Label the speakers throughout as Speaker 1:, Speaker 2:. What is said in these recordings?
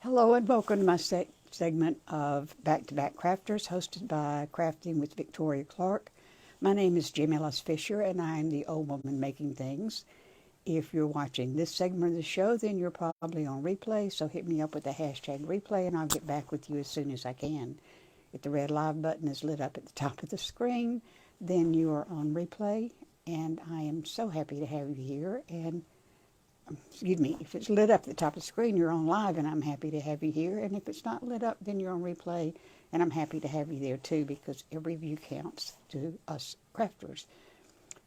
Speaker 1: Hello and welcome to my segment of Back to Back Crafters, hosted by Crafting with Victoria Clark. My name is Jim Ellis Fisher, and I am the old woman making things. If you're watching this segment of the show, then you're probably on replay, so hit me up with the hashtag replay, and I'll get back with you as soon as I can. If the red live button is lit up at the top of the screen, then you are on replay, and I am so happy to have you here. And excuse me, if it's lit up at the top of the screen, you're on live, and I'm happy to have you here. And if it's not lit up, then you're on replay, and I'm happy to have you there too, because every view counts to us crafters.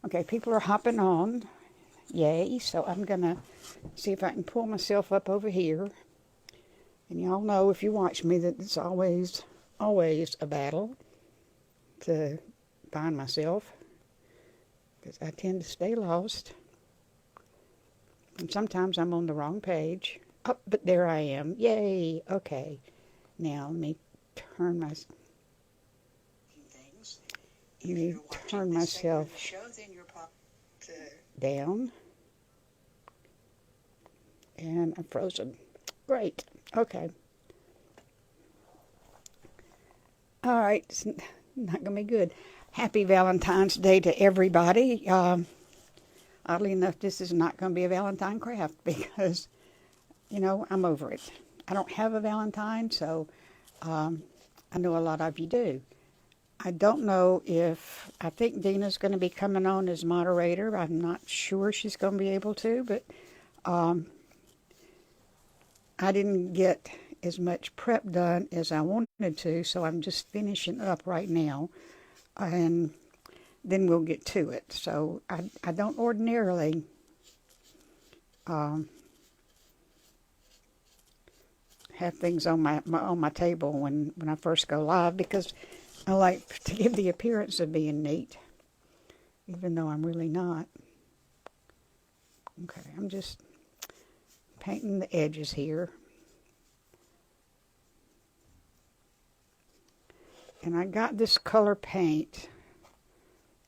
Speaker 1: Okay, people are hopping on. Yay. So I'm going to see if I can pull myself up over here. And y'all know, if you watch me, that it's always a battle to find myself, because I tend to stay lost. And sometimes I'm on the wrong page. Oh, but there I am. Yay. Okay. Now let me turn my myself down. And I'm frozen. Great. Okay. All right. It's not going to be good. Happy Valentine's Day to everybody. Oddly enough, this is not going to be a Valentine craft because, I'm over it. I don't have a Valentine, so I know a lot of you do. I don't know I think Dina's going to be coming on as moderator. I'm not sure she's going to be able to, but I didn't get as much prep done as I wanted to, so I'm just finishing up right now. And then we'll get to it. So I don't ordinarily have things on my table when I first go live, because I like to give the appearance of being neat, even though I'm really not. Okay, I'm just painting the edges here. And I got this color paint.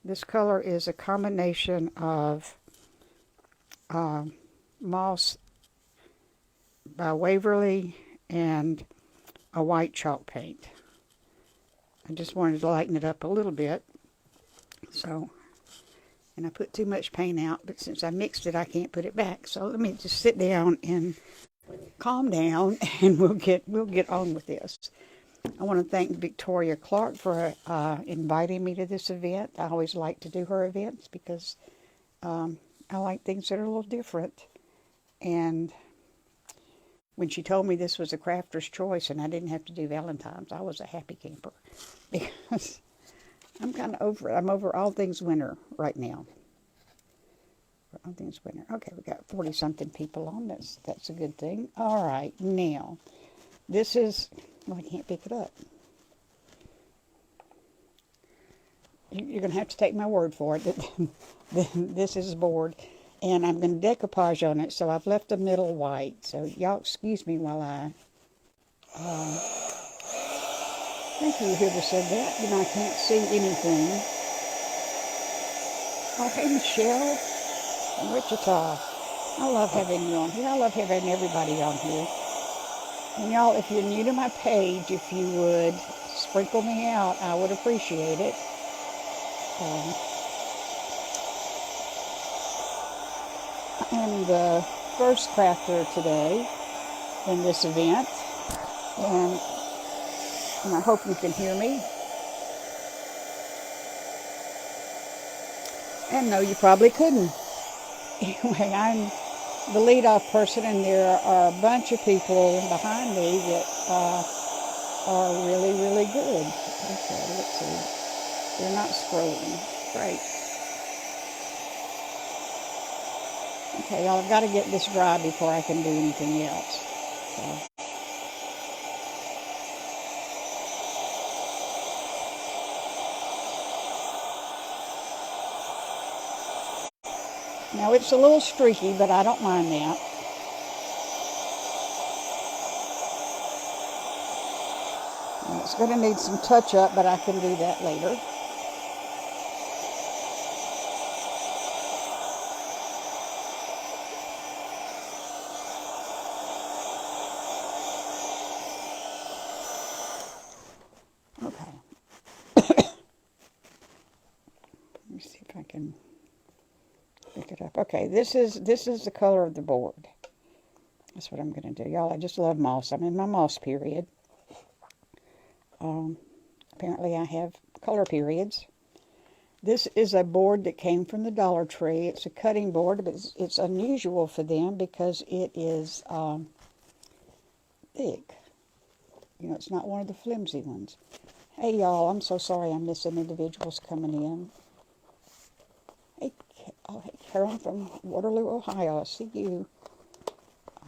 Speaker 1: This color is a combination of Moss by Waverly and a white chalk paint. I just wanted to lighten it up a little bit. And I put too much paint out, but since I mixed it, I can't put it back. So let me just sit down and calm down, and we'll get on with this. I want to thank Victoria Clark for inviting me to this event. I always like to do her events because I like things that are a little different. And when she told me this was a crafter's choice and I didn't have to do Valentine's, I was a happy camper, because I'm kind of over it. I'm over all things winter right now. All things winter. Okay, we got 40-something people on. That's a good thing. All right, now this is. Well, I can't pick it up. You're going to have to take my word for it that this is a board. And I'm going to decoupage on it, so I've left the middle white. So y'all excuse me while I... thank you, whoever said that. I can't see anything. Oh, hey, Michelle from Wichita. I love having you on here. I love having everybody on here. And y'all, if you're new to my page, if you would sprinkle me out, I would appreciate it. I'm the first crafter today in this event, and I hope you can hear me. And no, you probably couldn't. Anyway, I'm the lead-off person, and there are a bunch of people behind me that are really, really good. Okay, let's see. They're not scrolling. Great. Okay, y'all, I've got to get this dry before I can do anything else. So. Now, it's a little streaky, but I don't mind that. And it's going to need some touch-up, but I can do that later. Okay, this is the color of the board. That's what I'm going to do. Y'all, I just love moss. I'm in my moss period. Apparently I have color periods. This is a board that came from the Dollar Tree. It's a cutting board, but it's unusual for them because it is thick. You know, it's not one of the flimsy ones. Hey, y'all, I'm so sorry I'm missing individuals coming in. Hey, hey, Carolyn from Waterloo, Ohio. I see you.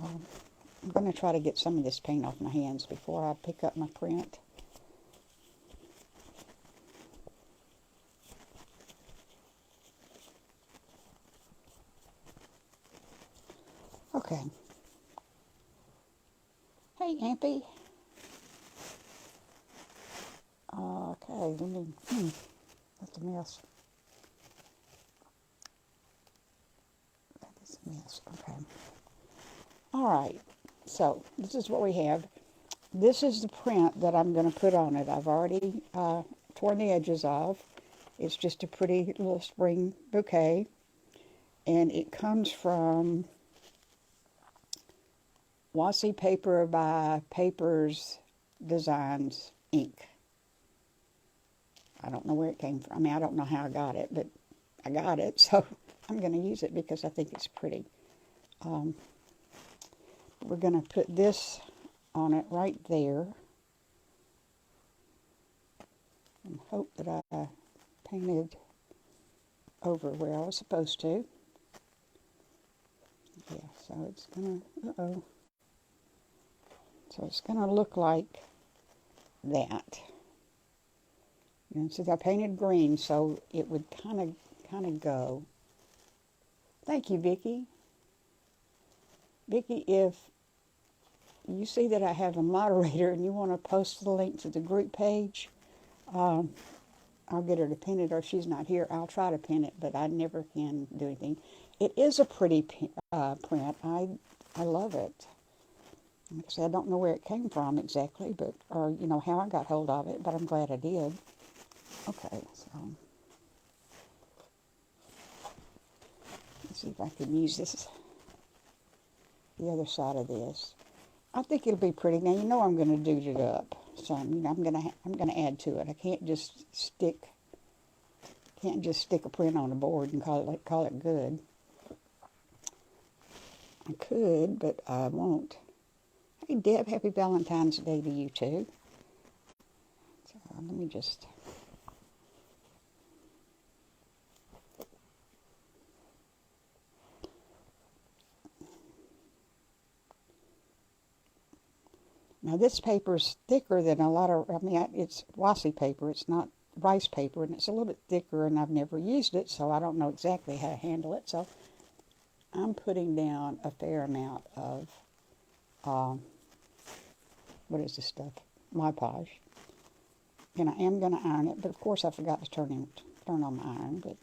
Speaker 1: I'm going to try to get some of this paint off my hands before I pick up my print. Okay. Hey, Ampy. Okay, let me, that's a mess. That is a mess, okay. All right, so this is what we have. This is the print that I'm going to put on it. I've already torn the edges off. It's just a pretty little spring bouquet. And it comes from Washi Paper by Papers Designs, Inc. I don't know where it came from. I mean, I don't know how I got it, but I got it, so I'm going to use it because I think it's pretty. We're going to put this on it right there and hope that I painted over where I was supposed to. Yeah, so it's going to, So it's going to look like that. And since I painted green, so it would kind of go. Thank you, Vicki. Vicki, if you see that I have a moderator and you want to post the link to the group page, I'll get her to pin it, or if she's not here, I'll try to pin it, but I never can do anything. It is a pretty print. I love it. Like I said, I don't know where it came from exactly, but or you know how I got hold of it, but I'm glad I did. Okay, so let's see if I can use this, the other side of this. I think it'll be pretty. Now you know I'm going to do it up some. You know I'm going to add to it. I can't just stick a print on a board and call it good. I could, but I won't. Hey Deb, happy Valentine's Day to you too. So let me just. Now this paper is thicker than a lot of, it's washi paper, it's not rice paper, and it's a little bit thicker, and I've never used it, so I don't know exactly how to handle it. So I'm putting down a fair amount of, what is this stuff? Mod Podge. And I am going to iron it, but of course I forgot to turn on my iron, but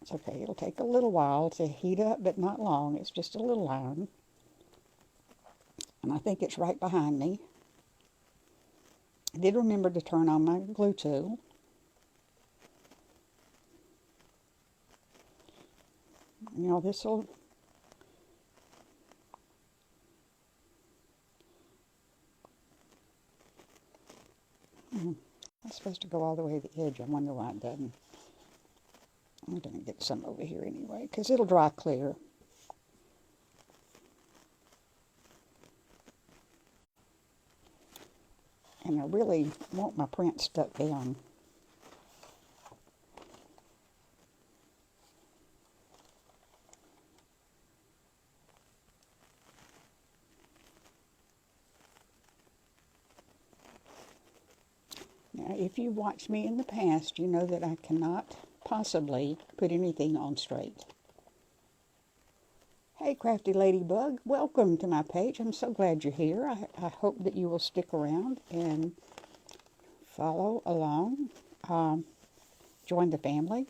Speaker 1: it's okay. It'll take a little while to heat up, but not long. It's just a little iron. And I think it's right behind me. I did remember to turn on my glue tool. You know, this will... It's supposed to go all the way to the edge. I wonder why it doesn't. I'm going to get some over here anyway, because it'll dry clear. And I really want my print stuck down. Now, if you watched me in the past, you know that I cannot possibly put anything on straight. Hey, Crafty Ladybug, welcome to my page. I'm so glad you're here. I hope that you will stick around and follow along. Join the family.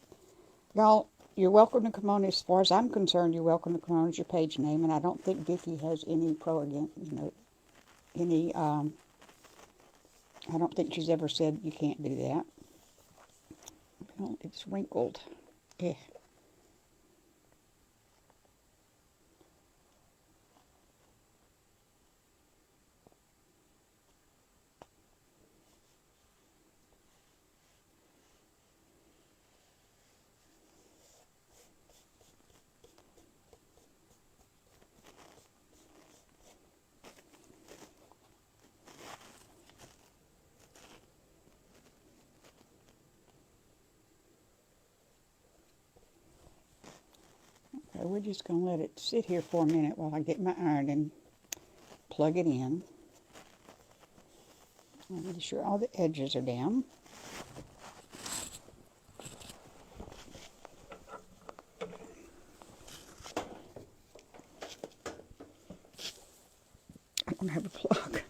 Speaker 1: Y'all, you're welcome to come on. As far as I'm concerned, you're welcome to come on as your page name. And I don't think Vicki has any I don't think she's ever said you can't do that. Well, it's wrinkled. Eh. we're just going to let it sit here for a minute while I get my iron and plug it in. I'm make sure all the edges are down. I don't have a plug.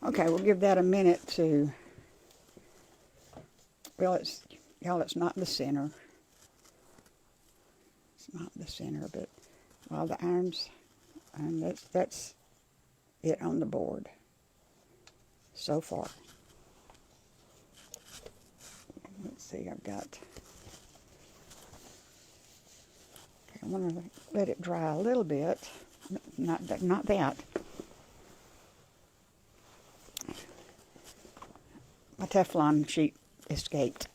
Speaker 1: Okay, we'll give that a minute to, well, it's not in the center. It's not in the center, but while the irons, and that's it on the board so far. Let's see, I've got, okay, I want to let it dry a little bit. Not that. My Teflon sheet escaped.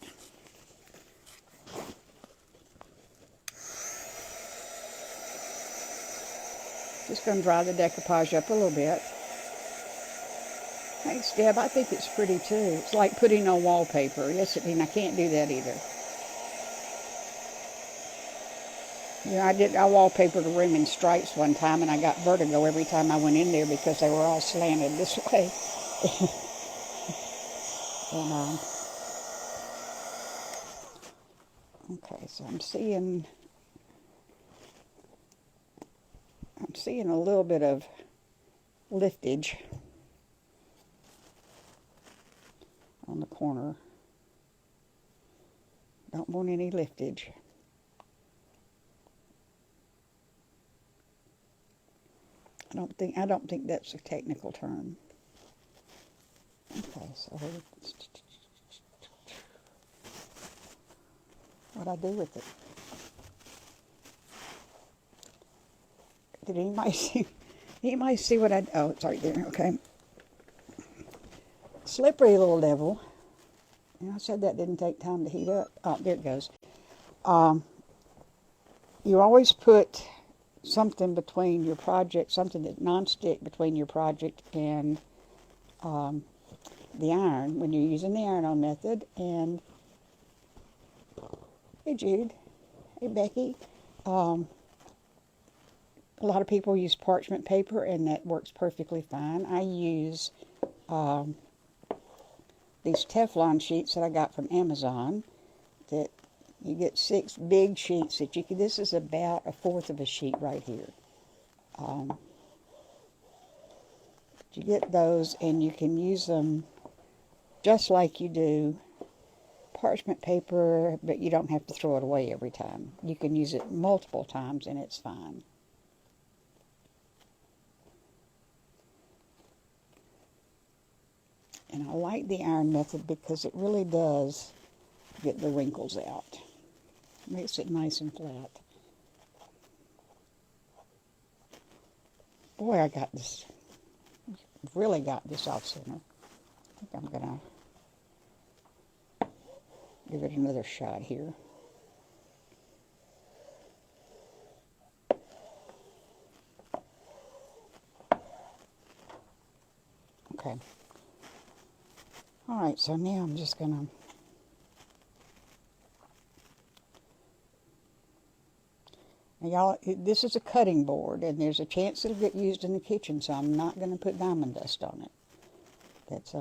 Speaker 1: Just going to dry the decoupage up a little bit. Thanks, Deb. I think it's pretty too. It's like putting on wallpaper. Yes, I can't do that either. You know, I wallpapered a room in stripes one time, and I got vertigo every time I went in there because they were all slanted this way. And, okay, so I'm seeing a little bit of liftage on the corner. Don't want any liftage. I don't think that's a technical term. Okay, so what'd I do with it? Did anybody see? Anybody see what I? Oh, it's right there. Okay. Slippery little devil. And I said that didn't take time to heat up. Oh, there it goes. You always put something between your project, something that's non-stick between your project and the iron when you're using the iron-on method. And hey, Jude. Hey, Becky. A lot of people use parchment paper, and that works perfectly fine. I use these Teflon sheets that I got from Amazon. That you get 6 big sheets that you can. This is about 1/4 of a sheet right here. You get those, and you can use them just like you do parchment paper, but you don't have to throw it away every time. You can use it multiple times, and it's fine. And I like the iron method because it really does get the wrinkles out. Makes it nice and flat. Boy, I got this. Really got this off center. I think I'm gonna give it another shot here. Okay. All right, so now I'm just gonna now, y'all, this is a cutting board, and there's a chance it'll get used in the kitchen, so I'm not going to put diamond dust on it. That's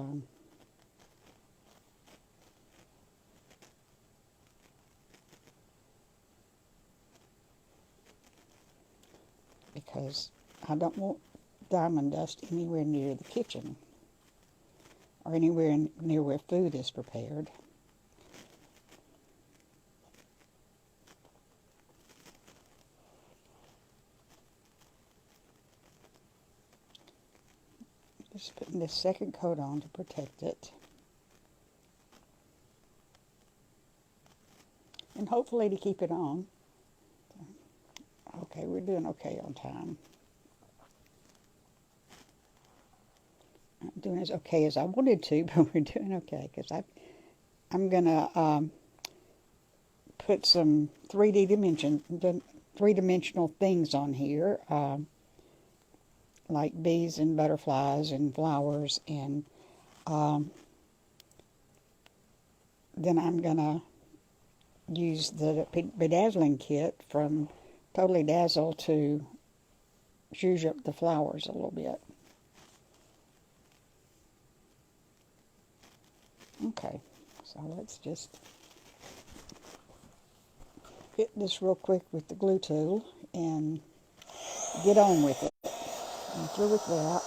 Speaker 1: because I don't want diamond dust anywhere near the kitchen or anywhere near where food is prepared. Just putting this second coat on to protect it. And hopefully to keep it on. Okay, we're doing okay on time. Not doing as okay as I wanted to, but we're doing okay because I'm gonna put some three-dimensional things on here. like bees and butterflies and flowers, and then I'm going to use the bedazzling kit from Totally Dazzle to zhuzh up the flowers a little bit. Okay, so let's just hit this real quick with the glue tool and get on with it. I'm through with that.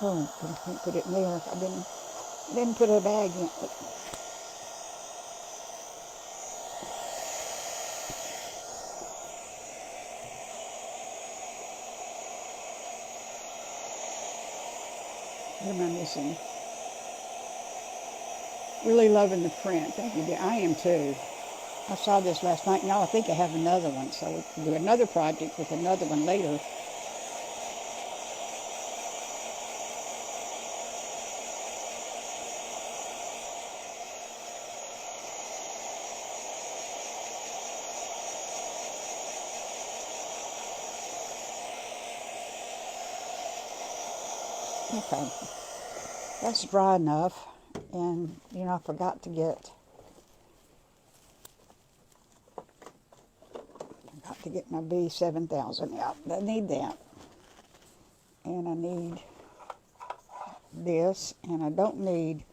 Speaker 1: Oh, I can't put it in there. I didn't put a bag in it. What am I missing? Really loving the print. Thank you. I am too. I saw this last night. Now I think I have another one, so we can do another project with another one later. Okay, that's dry enough, and you know I forgot to get my B7000 out. I need that, and I need this, and I don't need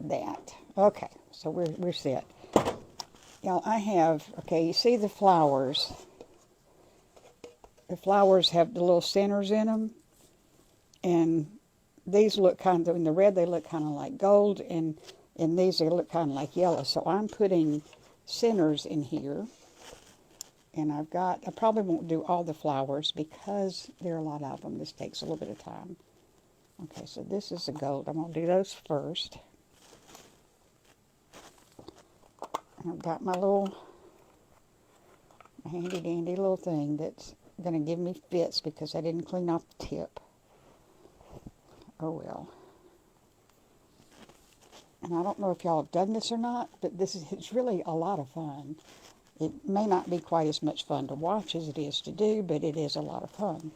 Speaker 1: that. Okay, so we're set. Now I have, okay, you see the flowers. The flowers have the little centers in them, and these look kind of, in the red they look kind of like gold, and in these they look kind of like yellow. So I'm putting centers in here, and I probably won't do all the flowers because there are a lot of them. This takes a little bit of time. Okay, so this is the gold. I'm going to do those first. And I've got my little handy dandy little thing that's going to give me fits because I didn't clean off the tip. Oh well. And I don't know if y'all have done this or not, but it's really a lot of fun. It may not be quite as much fun to watch as it is to do, but it is a lot of fun.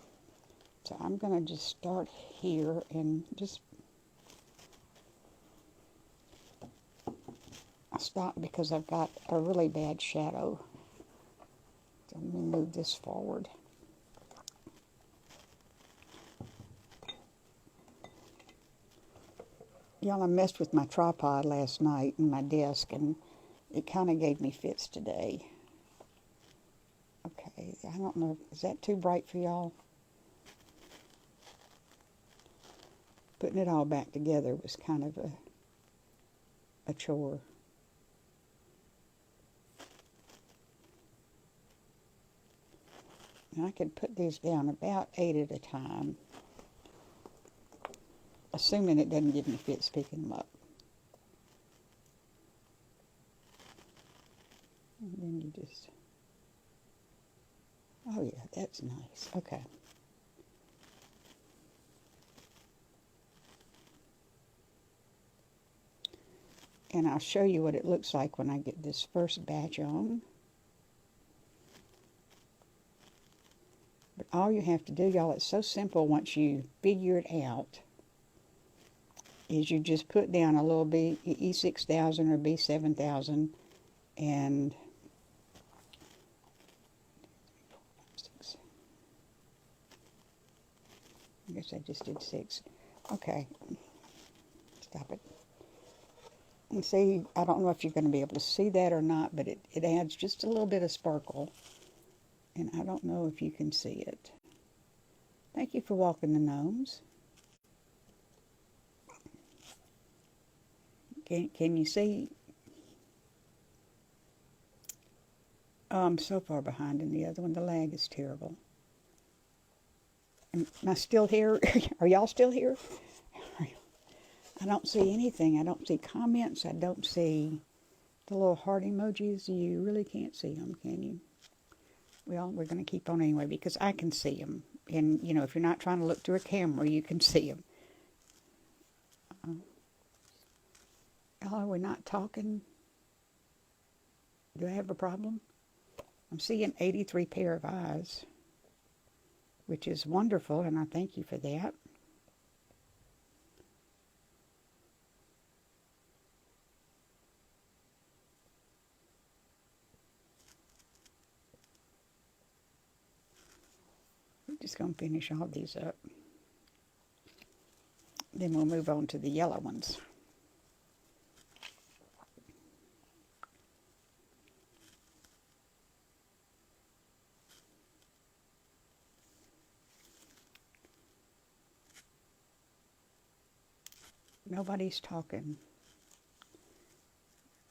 Speaker 1: So I'm going to just start here and just stop because I've got a really bad shadow. So let me move this forward. Y'all, I messed with my tripod last night and my desk, and it kind of gave me fits today. Okay, I don't know, is that too bright for y'all? Putting it all back together was kind of a chore. And I could put these down about 8 at a time, assuming it doesn't give me fits picking them up. And then you just, oh yeah, that's nice. Okay. And I'll show you what it looks like when I get this first batch on. But all you have to do, y'all, it's so simple once you figure it out, is you just put down a little E6000 or B7000, and I guess I just did 6. Okay, stop it. And see, I don't know if you're going to be able to see that or not, but it adds just a little bit of sparkle. And I don't know if you can see it. Thank you for walking the gnomes. Can you see? Oh, I'm so far behind in the other one. The lag is terrible. Am I still here? Are y'all still here? I don't see anything. I don't see comments. I don't see the little heart emojis. You really can't see them, can you? Well, we're going to keep on anyway because I can see them. And, you know, if you're not trying to look through a camera, you can see them. Oh, we're not talking. Do I have a problem? I'm seeing 83 pair of eyes, which is wonderful, and I thank you for that. We're just going to finish all these up. Then we'll move on to the yellow ones. Nobody's talking.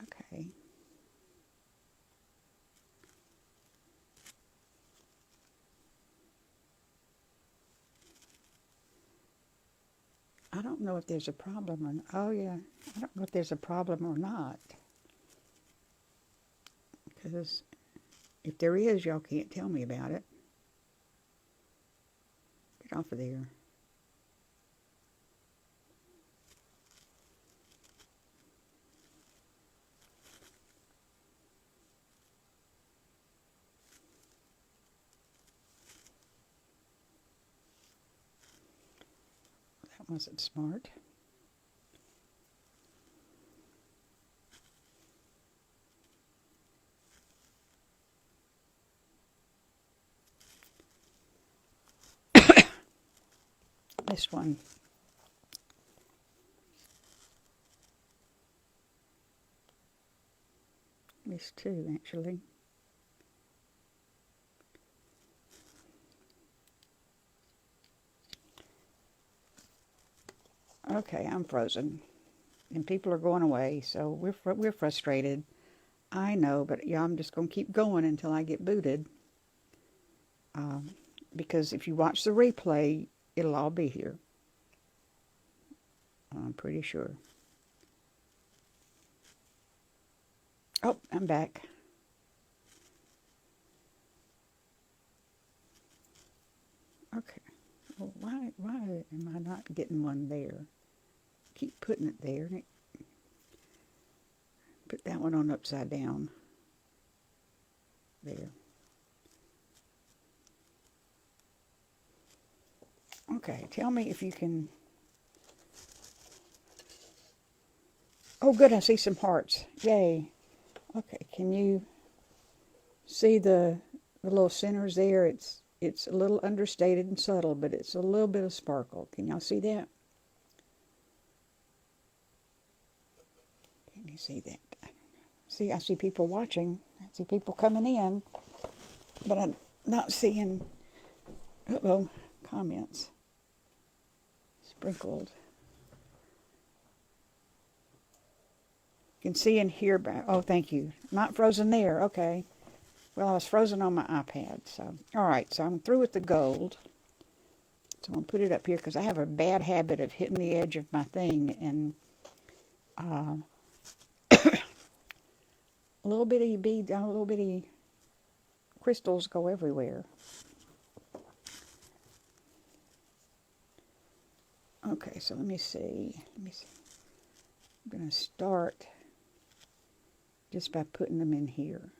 Speaker 1: Okay. I don't know if there's a problem or not. Oh yeah, I don't know if there's a problem or not. Because if there is, y'all can't tell me about it. Get off of there. That wasn't smart. This one. This two, actually. Okay, I'm frozen. And people are going away, so we're frustrated. I know, but yeah, I'm just going to keep going until I get booted. Because if you watch the replay, it'll all be here. I'm pretty sure. Oh, I'm back. Okay. Well, why am I not getting one there? Keep putting it there. Put that one on upside down. There. Okay, tell me if you can... Oh, good, I see some hearts. Yay. Okay, can you see the little centers there? It's a little understated and subtle, but it's a little bit of sparkle. Can y'all see that? Can you see that? See, I see people watching. I see people coming in, but I'm not seeing, comments. Sprinkled. You can see and hear back. Oh, thank you. Not frozen there. Okay. Well, I was frozen on my iPad. So, all right. So I'm through with the gold. So I'm going to put it up here because I have a bad habit of hitting the edge of my thing and a little bitty bead, little bitty crystals go everywhere. Okay, so let me see. I'm going to start just by putting them in here.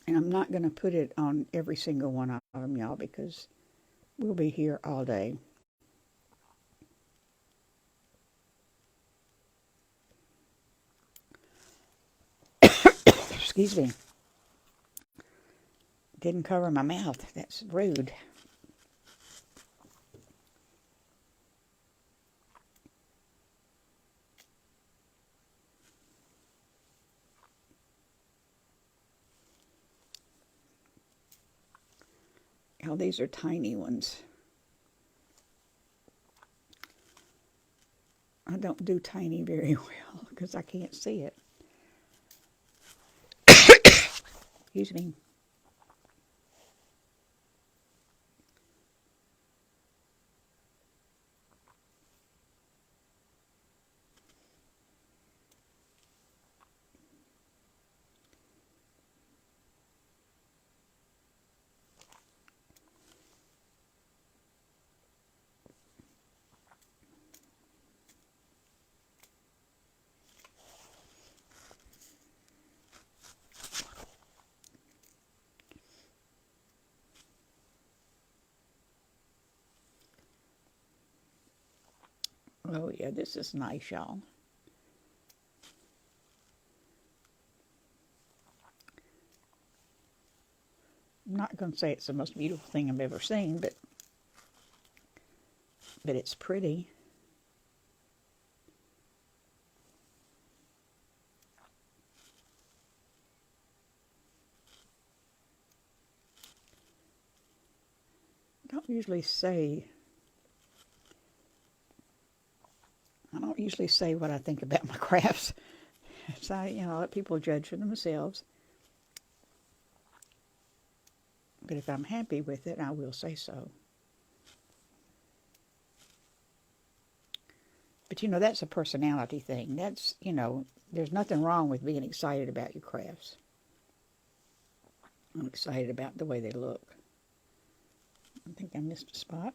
Speaker 1: And I'm not going to put it on every single one of them, y'all, because we'll be here all day. Excuse me. Didn't cover my mouth. That's rude. Oh, these are tiny ones. I don't do tiny very well because I can't see it. Excuse me. Oh yeah, this is nice, y'all. I'm not going to say it's the most beautiful thing I've ever seen, but it's pretty. I don't usually say what I think about my crafts. So I let people judge for themselves. But if I'm happy with it, I will say so. But that's a personality thing. There's nothing wrong with being excited about your crafts. I'm excited about the way they look. I think I missed a spot.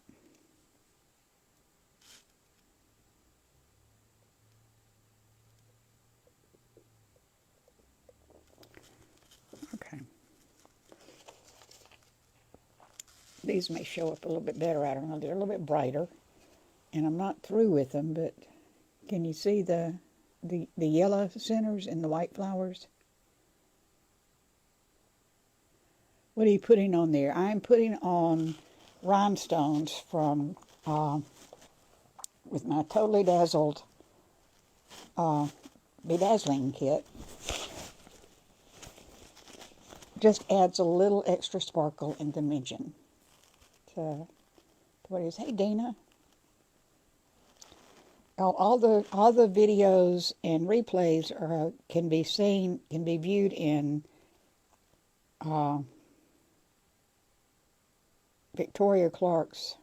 Speaker 1: Okay. These may show up a little bit better. I don't know. They're a little bit brighter. And I'm not through with them, but can you see the yellow centers and the white flowers? What are you putting on there? I'm putting on rhinestones from with my Totally Dazzled bedazzling kit. Just adds a little extra sparkle and dimension to what it is. Hey, Dana. All the videos and replays can be viewed in Victoria Clark's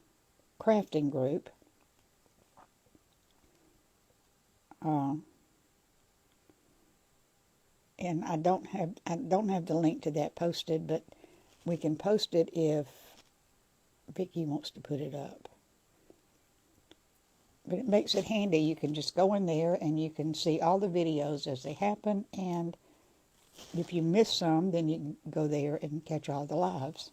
Speaker 1: crafting group. And I don't have the link to that posted, but we can post it if Vicki wants to put it up. But it makes it handy. You can just go in there and you can see all the videos as they happen, and if you miss some, then you can go there and catch all the lives.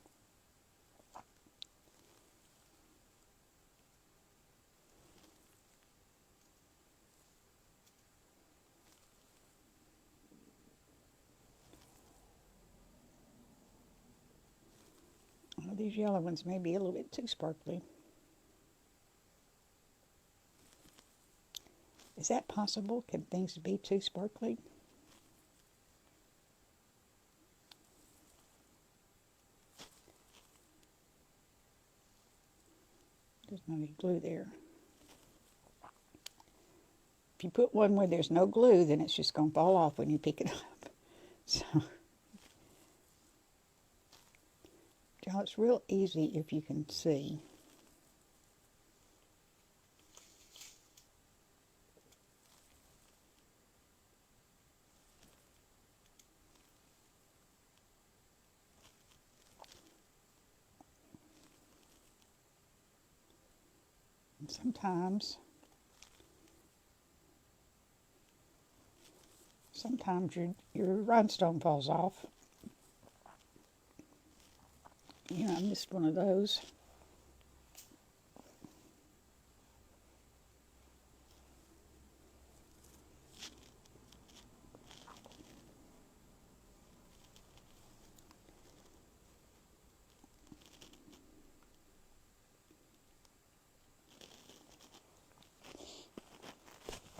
Speaker 1: Well, these yellow ones may be a little bit too sparkly. Is that possible? Can things be too sparkly? There's no any glue there. If you put one where there's no glue, then it's just going to fall off when you pick it up. So, it's real easy if you can see. And sometimes your rhinestone falls off. I missed one of those.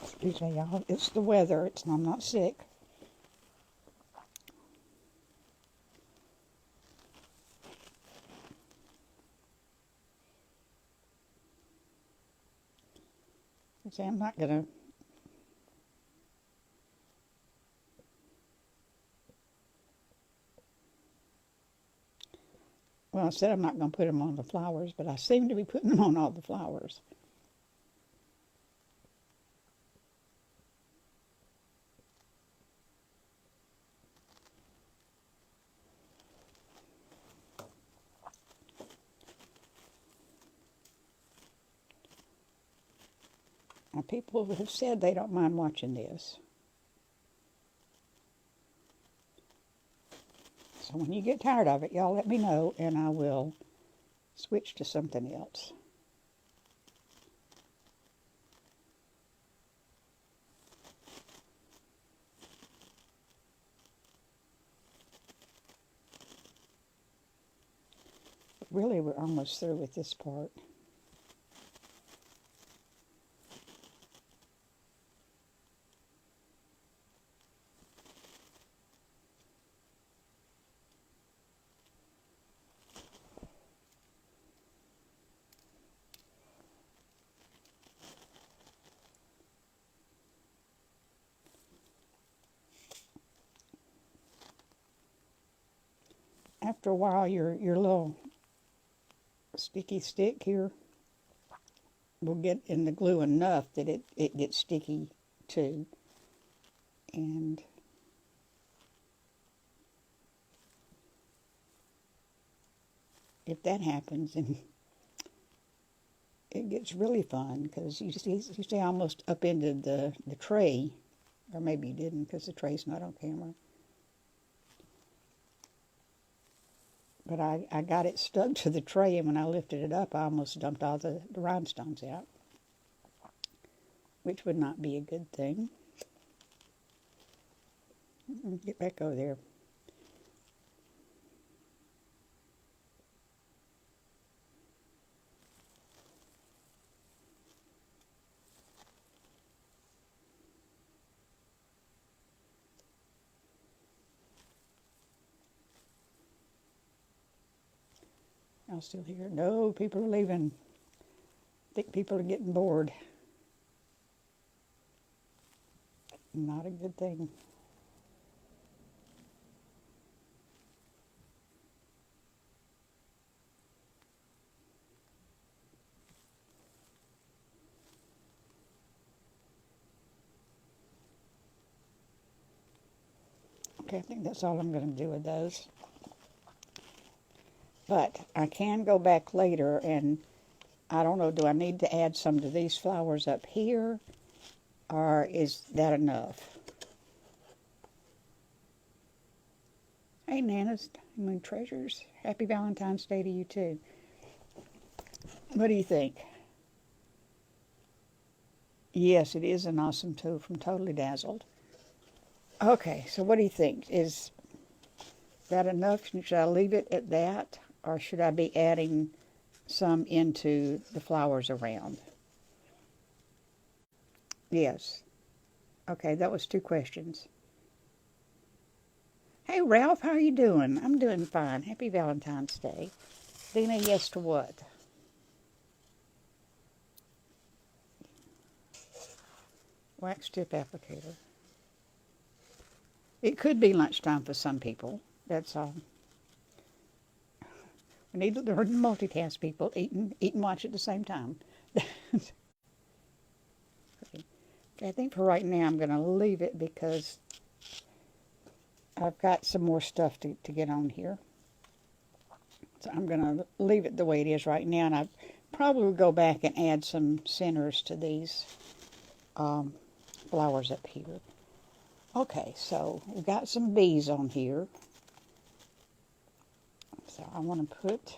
Speaker 1: Excuse me, y'all. It's the weather. I'm not sick. See, I'm not going to... Well, I said I'm not going to put them on the flowers, but I seem to be putting them on all the flowers. Now, people have said they don't mind watching this. So when you get tired of it, y'all let me know, and I will switch to something else. Really, we're almost through with this part. After a while, your little sticky stick here will get in the glue enough that it gets sticky too. And if that happens, then it gets really fun, because you stay almost up into the tray, or maybe you didn't because the tray's not on camera. But I got it stuck to the tray, and when I lifted it up, I almost dumped all the rhinestones out, which would not be a good thing. Get back over there. I'm still here. No, people are leaving. I think people are getting bored. Not a good thing. Okay, I think that's all I'm going to do with those. But I can go back later, and I don't know, do I need to add some to these flowers up here, or is that enough? Hey, Nanas, Moon Treasures, happy Valentine's Day to you too. What do you think? Yes, it is an awesome tool from Totally Dazzled. Okay, so what do you think? Is that enough? Should I leave it at that, or should I be adding some into the flowers around? Yes. Okay, that was 2 questions. Hey, Ralph, how are you doing? I'm doing fine. Happy Valentine's Day. Dina, yes to what? Wax tip applicator. It could be lunchtime for some people. That's all. We need to learn to multitask, people. Eat and watch at the same time. Okay, I think for right now I'm going to leave it, because I've got some more stuff to get on here. So I'm going to leave it the way it is right now, and I probably will go back and add some centers to these flowers up here. Okay, so we've got some bees on here. So I want to put,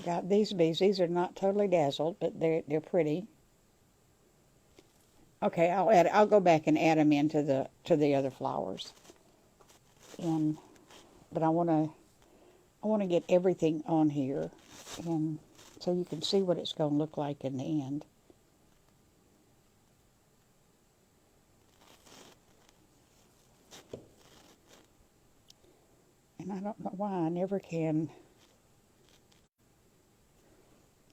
Speaker 1: got these bees. These are not Totally Dazzled, but they're pretty. Okay, I'll go back and add them into the other flowers. But I want to get everything on here, and so you can see what it's going to look like in the end. And I don't know why I never can.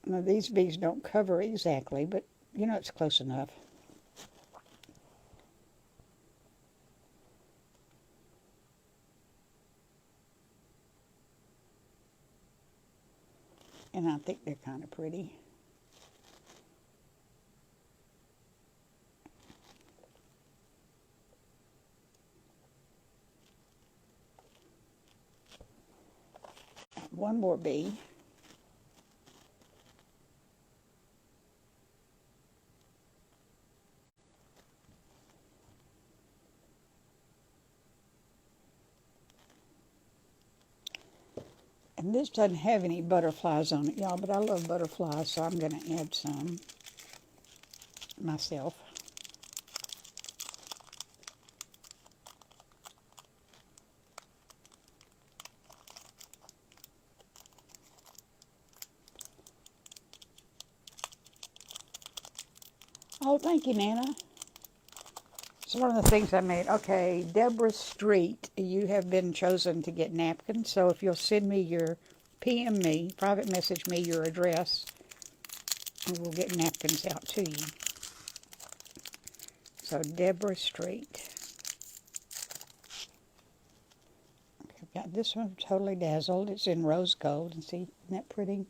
Speaker 1: Now, these bees don't cover exactly, but you know, it's close enough. And I think they're kind of pretty. One more bee. And this doesn't have any butterflies on it, y'all, but I love butterflies, so I'm going to add some myself. Oh, thank you, Nana. It's one of the things I made. Okay, Deborah Street, you have been chosen to get napkins. So if you'll send me PM me, private message me your address, and we'll get napkins out to you. So Deborah Street. Okay, I've got this one totally dazzled. It's in rose gold. And see, isn't that pretty?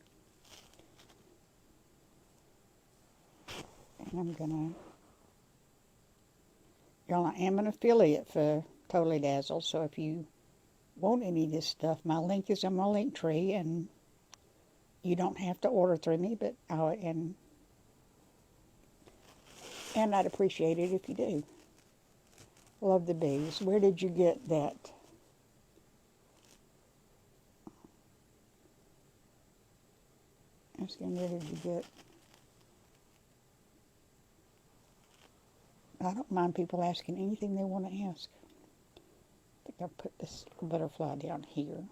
Speaker 1: And I'm gonna, y'all, I am an affiliate for Totally Dazzled. So if you want any of this stuff, my link is on my link tree, and you don't have to order through me, but and I'd appreciate it if you do. Love the bees. Where did you get that? Asking, where did you get? I don't mind people asking anything they want to ask. I think I'll put this butterfly down here.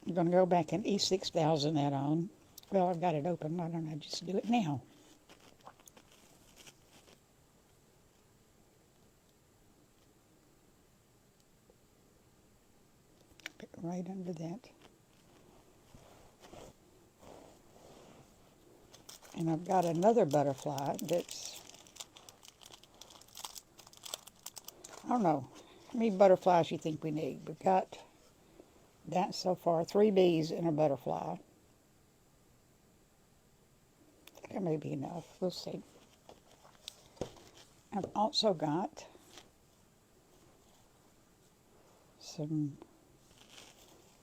Speaker 1: I'm going to go back and E6000 that on. Well, I've got it open. Why don't I just do it now? Put it right under that. And I've got another butterfly that's, I don't know, how many butterflies you think we need? We've got that so far, 3 bees and a butterfly. That may be enough. We'll see. I've also got some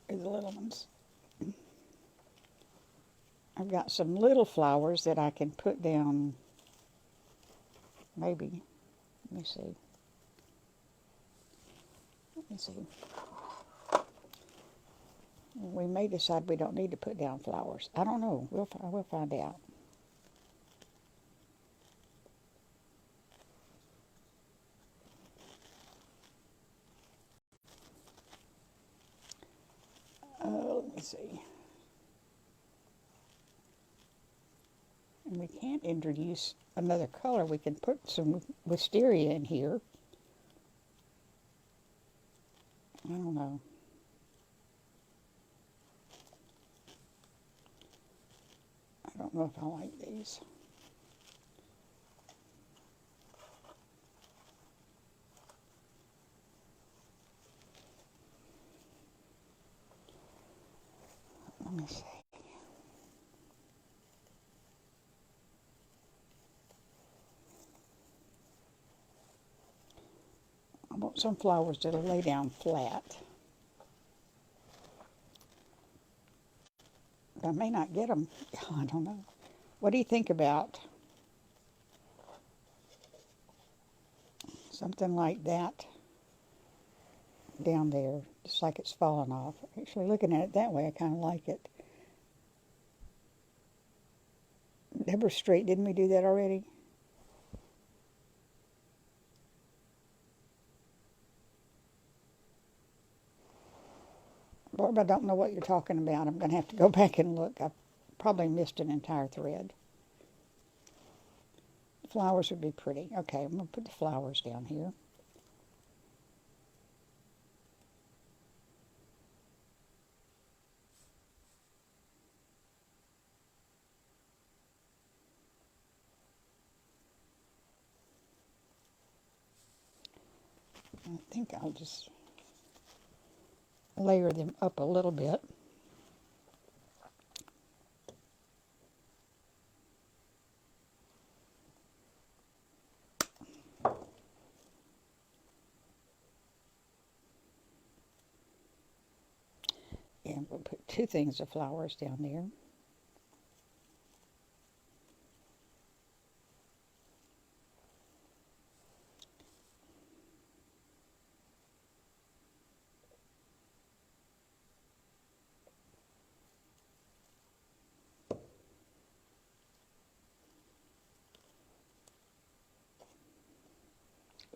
Speaker 1: of the little ones. I've got some little flowers that I can put down, maybe, let me see. Let me see. We may decide we don't need to put down flowers. I don't know. We'll find out. Let me see. And we can't introduce another color. We can put some wisteria in here. I don't know. I don't know if I like these. Let me see. I want some flowers that'll lay down flat. I may not get them. I don't know. What do you think about something like that down there, just like it's fallen off? Actually, looking at it that way, I kind of like it. Deborah Street, didn't we do that already? Barb, I don't know what you're talking about. I'm going to have to go back and look. I probably missed an entire thread. The flowers would be pretty. Okay, I'm going to put the flowers down here. I think I'll just layer them up a little bit. And we'll put 2 things of flowers down there.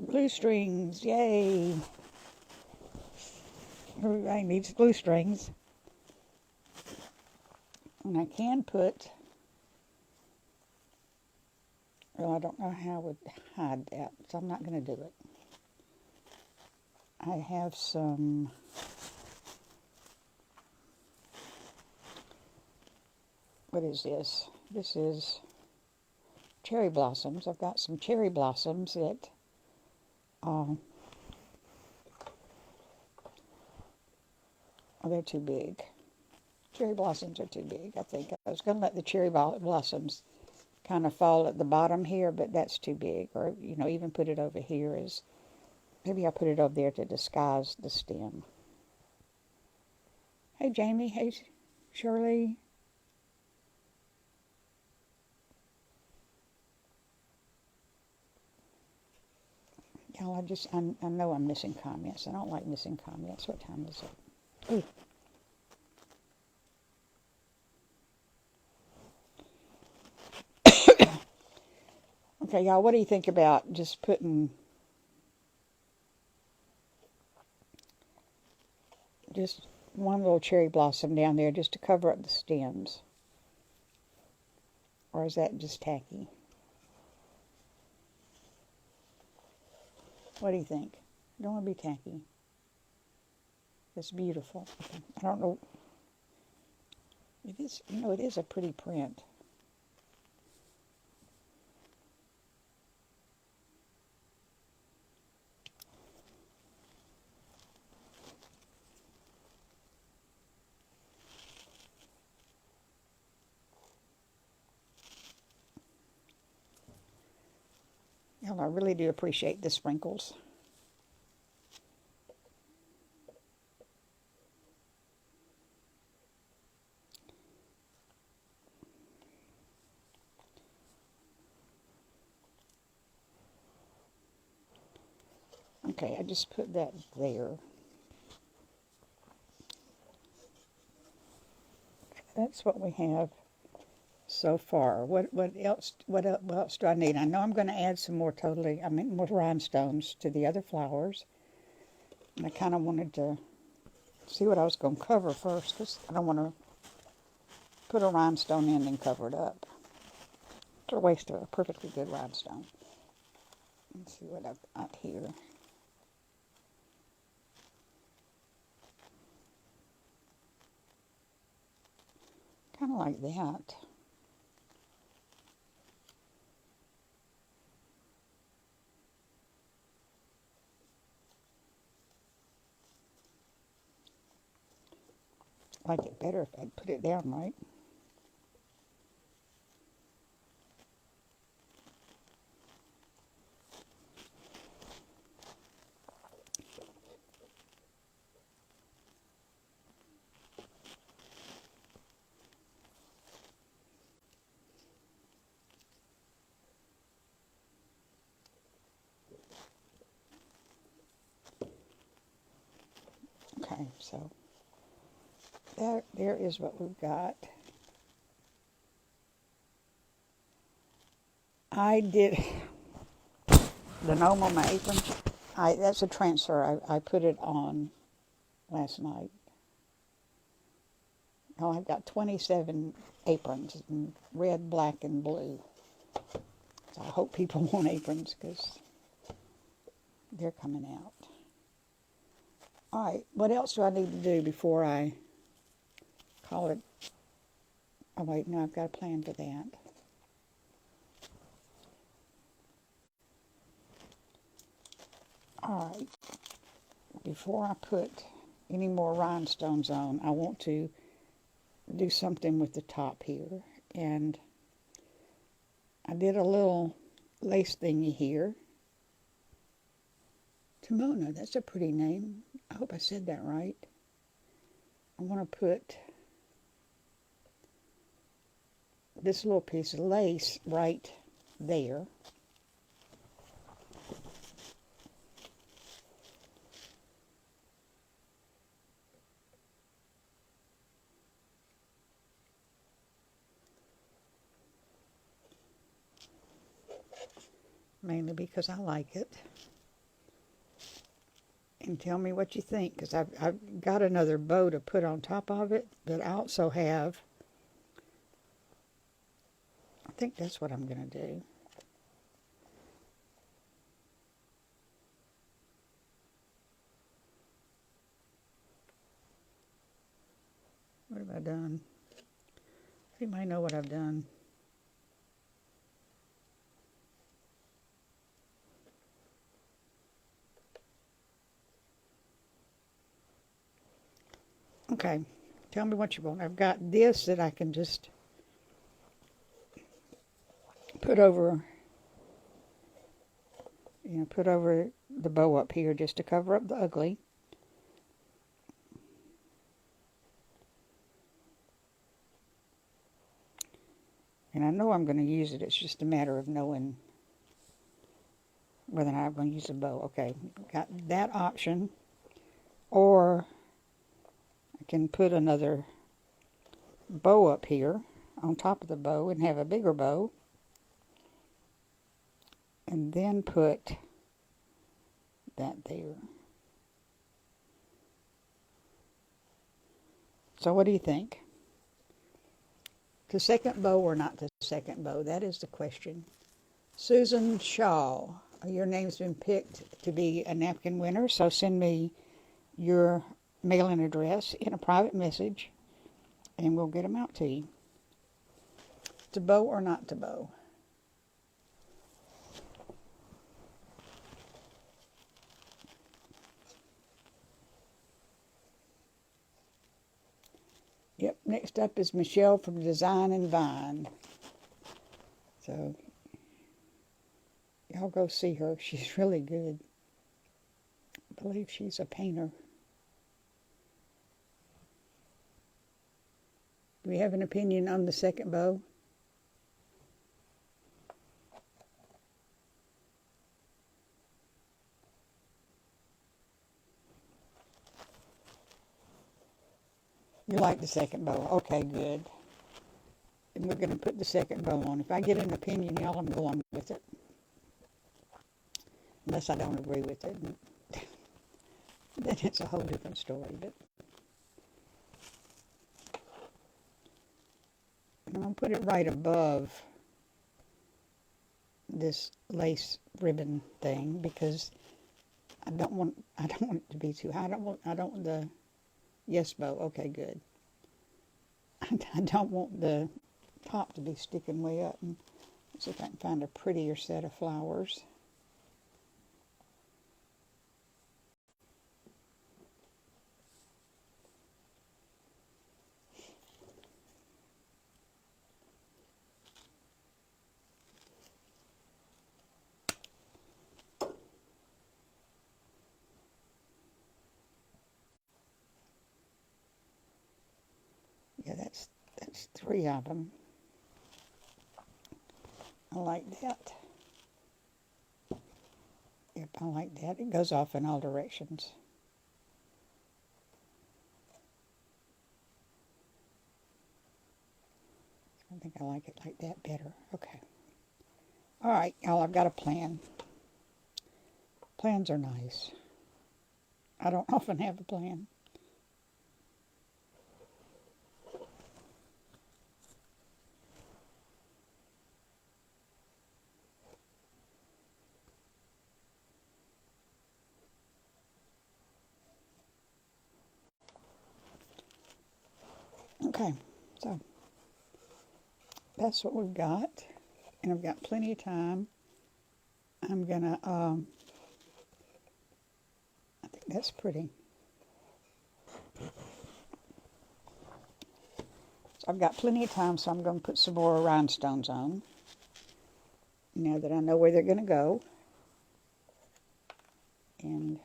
Speaker 1: Glue strings, yay! Everybody needs glue strings. And I can put, well, I don't know how I would hide that, so I'm not going to do it. I have some what is this? This is cherry blossoms. I've got some cherry blossoms that oh, they're too big. Cherry blossoms are too big, I think. I was going to let the cherry blossoms kind of fall at the bottom here, but that's too big. Or, you know, even put it over here as, maybe I'll put it over there to disguise the stem. Hey, Jamie. Hey, Shirley. Y'all, I know I'm missing comments. I don't like missing comments. What time is it? Ooh. Okay, y'all, what do you think about just putting just one little cherry blossom down there just to cover up the stems? Or is that just tacky? What do you think? I don't want to be tacky. It's beautiful. I don't know. It is, you know, it is a pretty print. Y'all, I really do appreciate the sprinkles. Okay, I just put that there. That's what we have so far. What else? What else do I need? I know I'm going to add some more more rhinestones to the other flowers. And I kind of wanted to see what I was going to cover first, because I don't want to put a rhinestone in and cover it up. It's a waste of a perfectly good rhinestone. Let's see what I've got here. Kind of like that. I like it better if I'd put it down right. Okay, so there is what we've got. I did the gnome on my apron. That's a transfer. I put it on last night. Oh, I've got 27 aprons in red, black, and blue. So I hope people want aprons because they're coming out. All right, what else do I need to do before I call it? Oh, wait, no, I've got a plan for that. All right, before I put any more rhinestones on, I want to do something with the top here. And I did a little lace thingy here. Timona, that's a pretty name. I hope I said that right. I want to put this little piece of lace right there. Mainly because I like it. and tell me what you think, because I've got another bow to put on top of it, but I also have, I think that's what I'm going to do. What have I done? You might know what I've done. Okay, tell me what you want. I've got this that I can just put over, put over the bow up here just to cover up the ugly. And I know I'm going to use it. It's just a matter of knowing whether or not I'm going to use a bow. Okay, got that option. Or I can put another bow up here on top of the bow and have a bigger bow. And then put that there. So what do you think? The second bow or not the second bow? That is the question. Susan Shaw, your name's been picked to be a napkin winner, so send me your mailing address in a private message and we'll get them out to you. To bow or not to bow? Yep, next up is Michelle from Design and Vine. So, y'all go see her. She's really good. I believe she's a painter. Do we have an opinion on the second bow? You like the second bow. Okay, good. And we're going to put the second bow on. If I get an opinion, y'all, I'm going with it. Unless I don't agree with it. Then it's a whole different story. But I'm going to put it right above this lace ribbon thing because I don't want it to be too high. I don't want the yes bow. Okay, good. I don't want the top to be sticking way up. And let's see if I can find a prettier set of flowers. Yeah, that's 3 of them. I like that. Yep, I like that. It goes off in all directions. I think I like it like that better. Okay. All right, y'all, I've got a plan. Plans are nice. I don't often have a plan. Okay, so that's what we've got. And I've got plenty of time. I'm gonna, I think that's pretty. So I've got plenty of time, so I'm going to put some more rhinestones on. Now that I know where they're going to go. And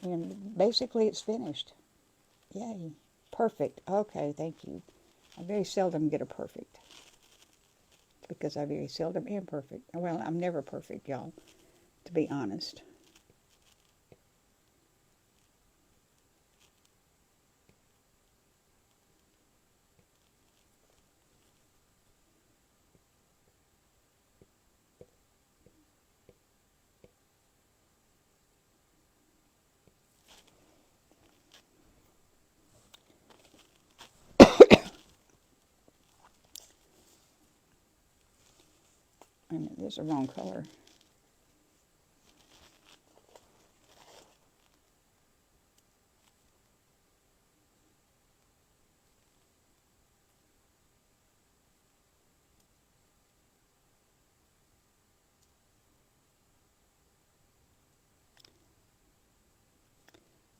Speaker 1: and basically it's finished. Yay. Perfect. Okay, thank you. I very seldom get a perfect. Because I very seldom am perfect. Well, I'm never perfect, y'all, to be honest. Wait a minute, there's the wrong color.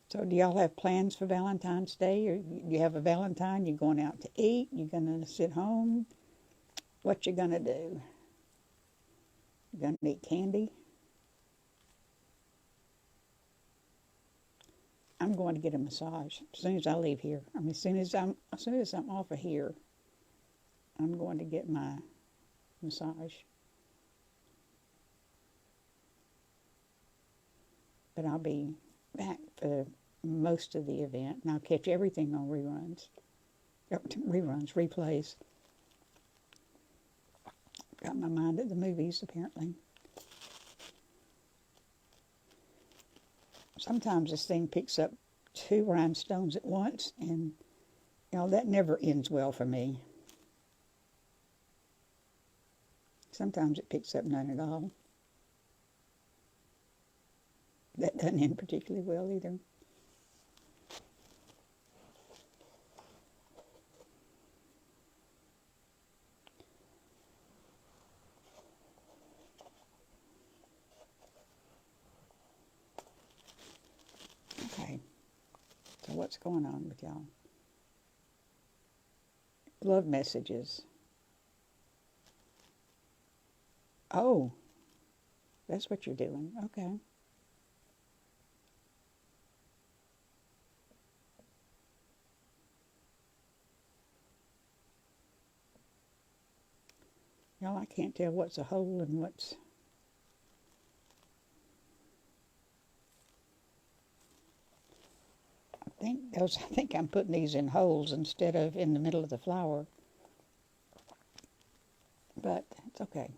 Speaker 1: So do y'all have plans for Valentine's Day? Or you have a Valentine? You going out to eat? You gonna sit home? What you gonna do? You gonna eat candy? I'm going to get a massage as soon as I leave here. I mean, as soon as I'm off of here, I'm going to get my massage. But I'll be back for most of the event, and I'll catch everything on reruns. Replays. Got my mind at the movies, apparently. Sometimes this thing picks up 2 rhinestones at once, and that never ends well for me. Sometimes it picks up none at all. That doesn't end particularly well either. Okay, so what's going on with y'all? Love messages. Oh, that's what you're doing. Okay. Y'all, I can't tell what's a hole and what's... I think I'm putting these in holes instead of in the middle of the flower. But it's okay.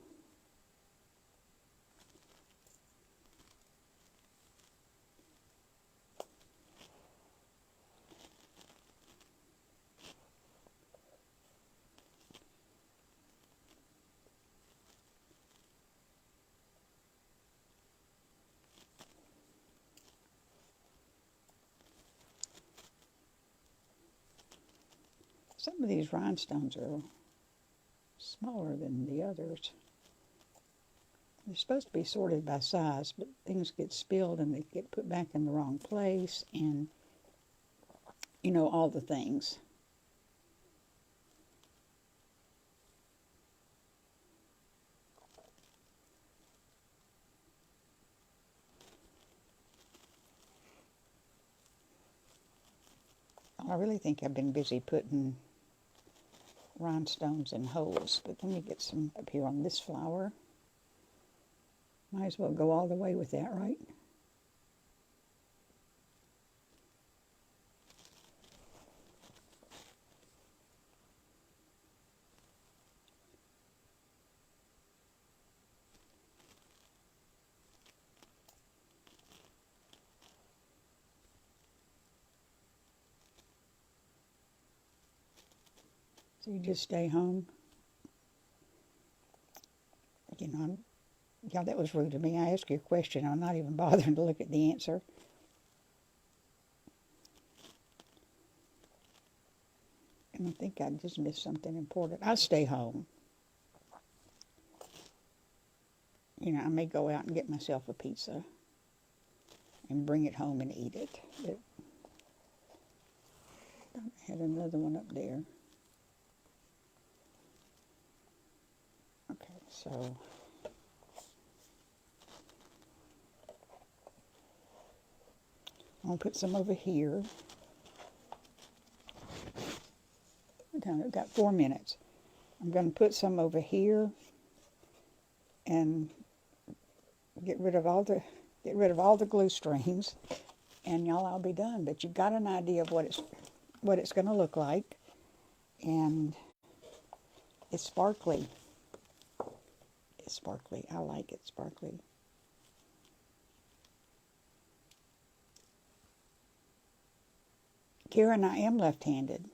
Speaker 1: Some of these rhinestones are smaller than the others. They're supposed to be sorted by size, but things get spilled and they get put back in the wrong place, and all the things. I really think I've been busy putting rhinestones in holes, but let me get some up here on this flower. Might as well go all the way with that, right? So you just stay home. Yeah, that was rude of me. I asked you a question. I'm not even bothering to look at the answer. And I think I just missed something important. I'll stay home. I may go out and get myself a pizza and bring it home and eat it. But I had another one up there. Okay, so I'm going to put some over here. I've got 4 minutes. I'm going to put some over here and get rid of all the glue strings, and y'all, I'll be done. But you've got an idea of what it's going to look like, and it's sparkly. It's sparkly. I like it sparkly. Karen, I am left-handed.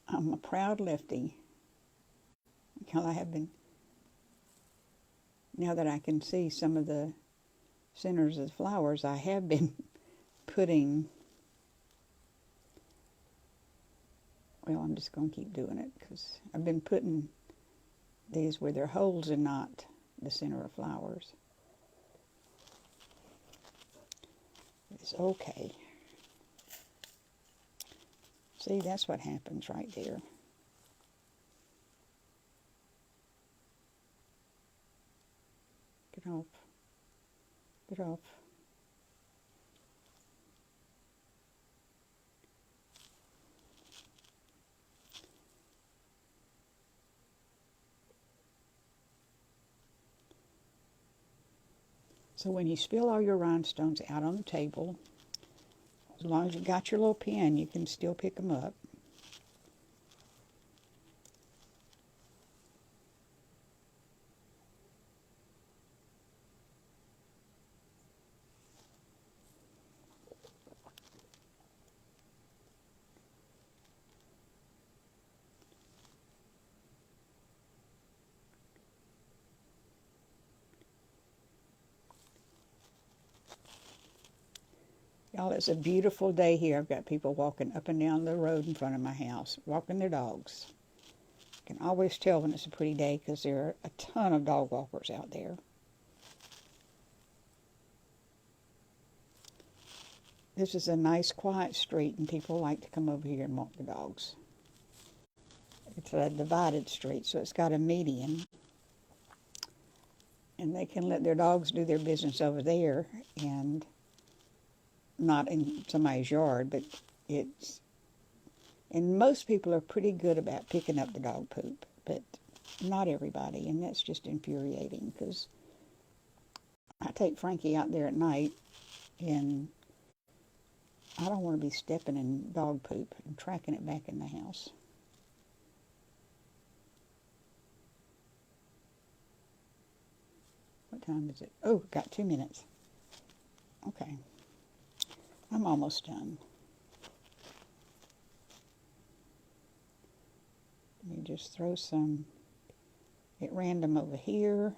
Speaker 1: I'm a proud lefty. I have been, now that I can see some of the centers of the flowers, I have been putting, well, I'm just going to keep doing it because I've been putting these where they're holes and not the center of flowers. It's okay. See, that's what happens right there. Get off. Get off. So when you spill all your rhinestones out on the table, as long as you got your little pen, you can still pick them up. Y'all, it's a beautiful day here. I've got people walking up and down the road in front of my house, walking their dogs. You can always tell when it's a pretty day because there are a ton of dog walkers out there. This is a nice, quiet street, and people like to come over here and walk the dogs. It's a divided street, so it's got a median. And they can let their dogs do their business over there and not in somebody's yard, but it's, and most people are pretty good about picking up the dog poop, but not everybody, and that's just infuriating because I take Frankie out there at night and I don't want to be stepping in dog poop and tracking it back in the house. What time is it? Oh, got 2 minutes. Okay. I'm almost done. Let me just throw some at random over here.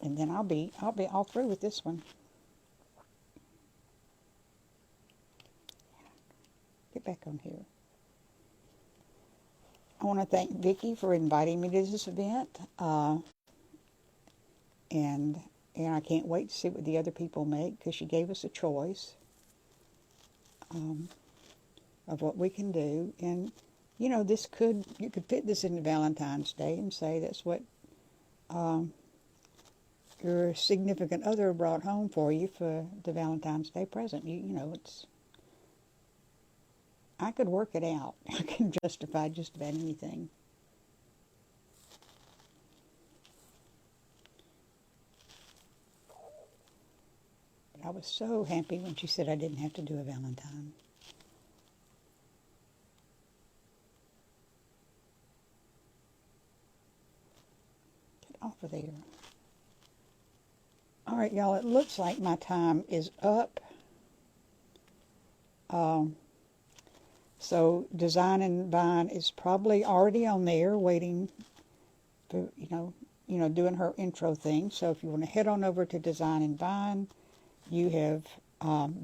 Speaker 1: And then I'll be all through with this one. Get back on here. I want to thank Vicki for inviting me to this event. And I can't wait to see what the other people make because she gave us a choice of what we can do. And, you know, you could fit this into Valentine's Day and say that's what your significant other brought home for you for the Valentine's Day present. You know, I could work it out. I can justify just about anything. I was so happy when she said I didn't have to do a Valentine. Get off of there. All right, y'all, it looks like my time is up. So Design and Vine is probably already on there waiting for, you know, doing her intro thing. So if you want to head on over to Design and Vine, you have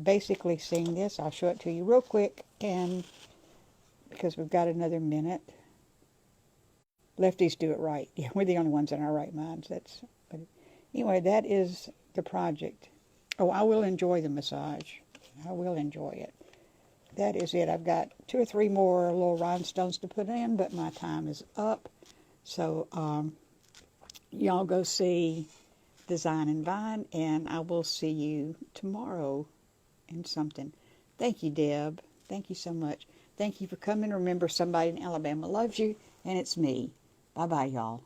Speaker 1: basically seen this. I'll show it to you real quick, and because we've got another minute. Lefties do it right. Yeah, we're the only ones in our right minds. But anyway, that is the project. Oh, I will enjoy the massage. I will enjoy it. That is it. I've got 2 or 3 more little rhinestones to put in, but my time is up. So y'all go see Design and Vine, and I will see you tomorrow in something. Thank you, Deb. Thank you so much. Thank you for coming. Remember, somebody in Alabama loves you, and it's me. Bye-bye, y'all.